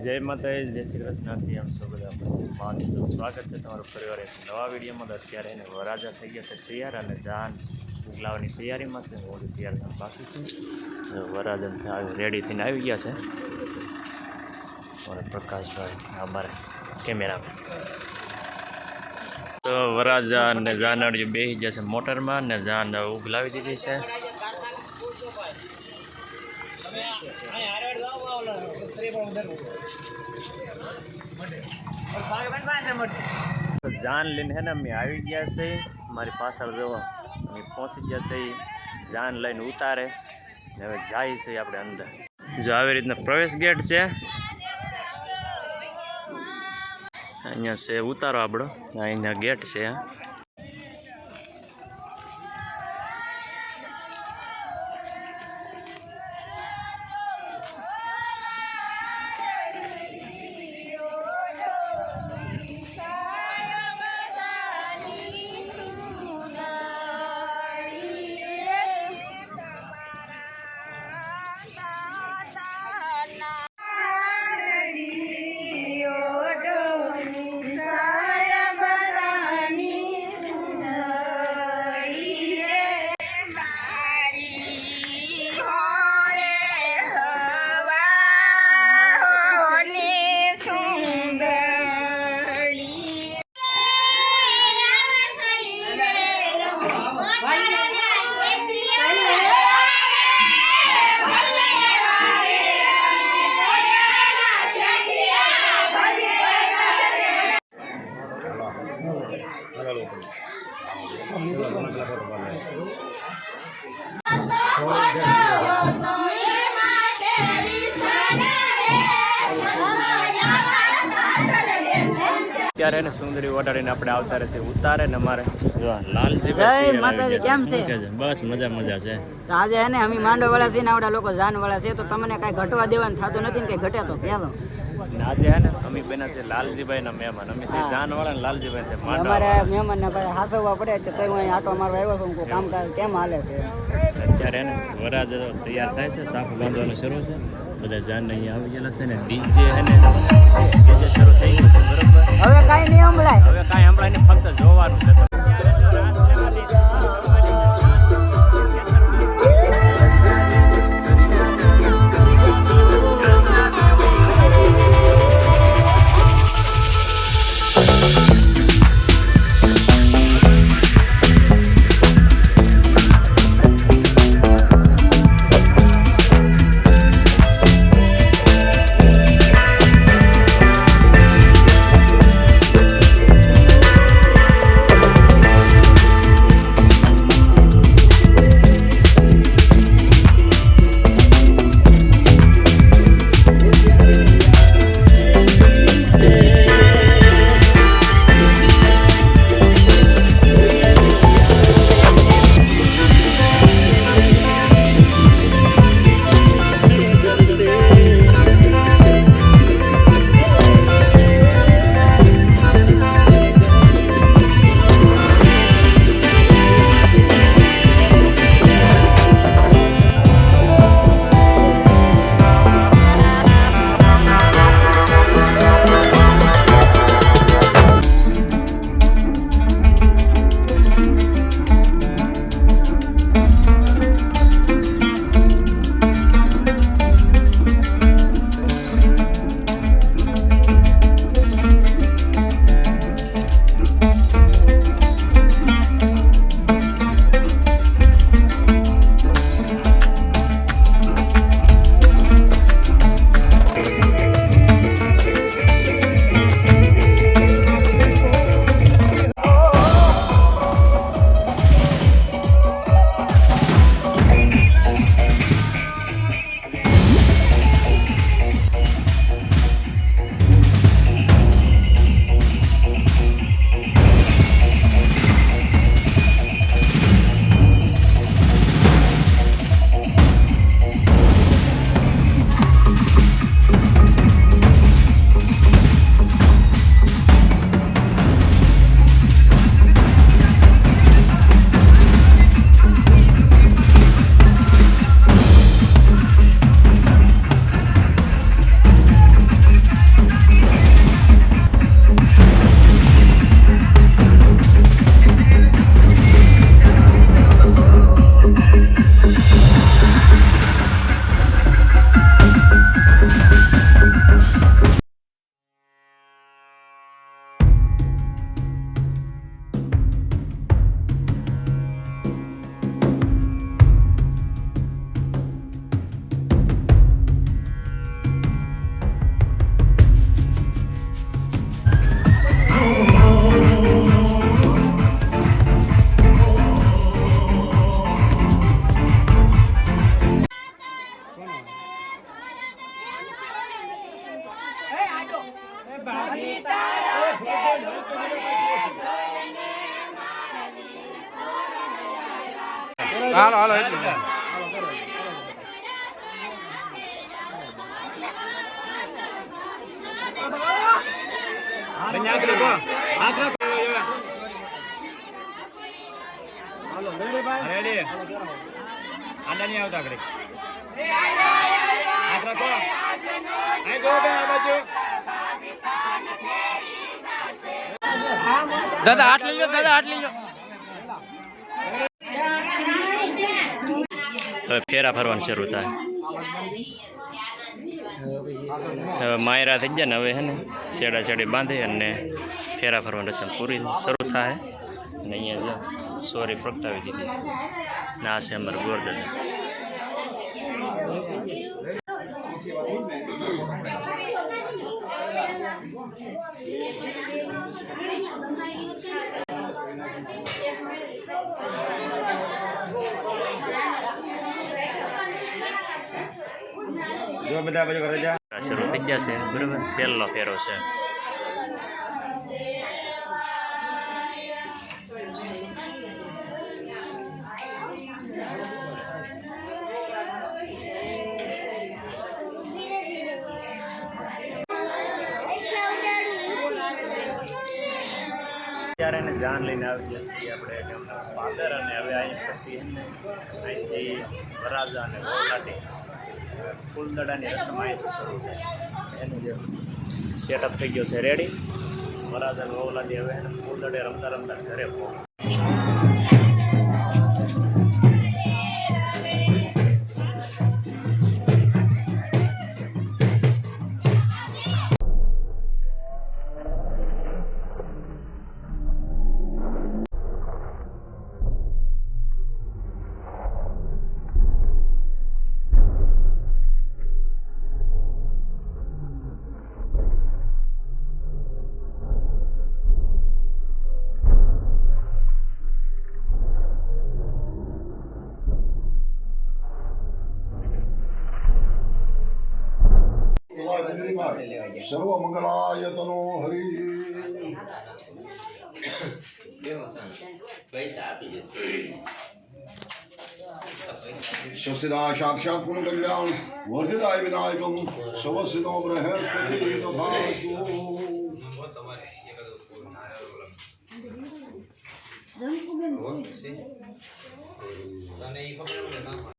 જય માતા, જય શ્રી કૃષ્ણ. કેમ છો બધા? સ્વાગત છે તમારું પરિવાર એક નવા વિડીયોમાં. અત્યારે એને વરાજા થઈ ગયા છે તૈયાર અને જાન ઉગલાવવાની તૈયારીમાં છે. હું તૈયાર થઈને બાકી છું. વરાજા રેડી થઈને આવી ગયા છે. અને પ્રકાશભાઈ અમારા કેમેરામેન. તો વરાજા અને જાનડીઓ બેસી જશે મોટરમાં ને જાન ઉગલાવી દીધી છે. જાન લઈને હે ને અમે આવી ગયા છે. મારી પાછળ જોવો અમે પહોંચી ગયા છે. જાન લઈને ઉતારે ને હવે જાય છે આપણે અંદર. જો આવી રીતના પ્રવેશ ગેટ છે. અહીંયા છે ઉતારો આપણો, અહીંયા ગેટ છે. અત્યારે ને સુંદરી ઓટાડીને આપણે આવતા રહેશે ઉતારે ને અમારે જો લાલજી જય માતાજી. કેમ છે? બસ મજા છે. તો આજે એને અમે માંડો વાળા છે ને આવડા લોકો જાન વાળા છે, તો તમને કઈ ઘટવા દેવાનું થતું નથી ને કઈ ઘટે તો કહેતો. આજે હે ને અમે બન્યા છે લાલજીભાઈ ના મહેમાન. અમે છે જાન વાળા ને લાલજીભાઈ છે માંડો. અમારે મહેમાન ને ભાઈ હાસવવા પડે તો હું અહીં આટો મારવા આવ્યો છું. કામકાજ કેમ હાલે છે? અત્યારે ને વરાજ તૈયાર થાય છે, સાફ બાંધવાનું શરૂ છે. બધા જાન અહીંયા આવી ગયેલા છે ને ડીજે હે ને ડીજે શરૂ થઈ ગયું છે. બરોબર, હવે કાંઈ નહીં સંભળાય. હવે કાંઈ સંભળાય નહીં, ફક્ત જોવાનું છે. હાલો હાલો એટલું જ. રેડી આડા નહીં આવતા આગળ હાથ રાખો અહીં જો બે આ બાજુ દાદા હાથ લઈ લો દાદા હાથ લઈ લો હવે ફેરા ફરવાનું શરૂ થાય. હવે માયરા થઈ ગયા ને હવે હે ને છેડા છેડી બાંધી અને ફેરા ફરવાની રસમ પૂરી શરૂ થાય. અને અહીંયા જો સોરી પ્રગટાવી દીધી છે. ના છે અમારું ગોરધન. જો બધા બાજુ કરે જા શરૂ થઈ ગયા છે બરાબર. પહેલો ફેરો છે. ત્યારે એને જાન લઈને આવી ગયા છીએ આપણે એમના ફાધર. અને હવે અહીં પછી અહીંથી વરાજા અને વોલાટી ફૂલદડાની રસમ અહીંથી શરૂ થાય. એનું જે સેટઅપ થઈ ગયો છે રેડી. વરાજા અને વોલાટી હવે એને ફૂલદડે રમતા રમતા ઘરે પહોંચે. સર્વ મંગલાય તનો હરિ સસ્યદા સાક્ષાત ગુણ કલ્યાણ વર્ધિતાય વિનાયકમ સવસ્યનો બૃહસ્પતિ તથા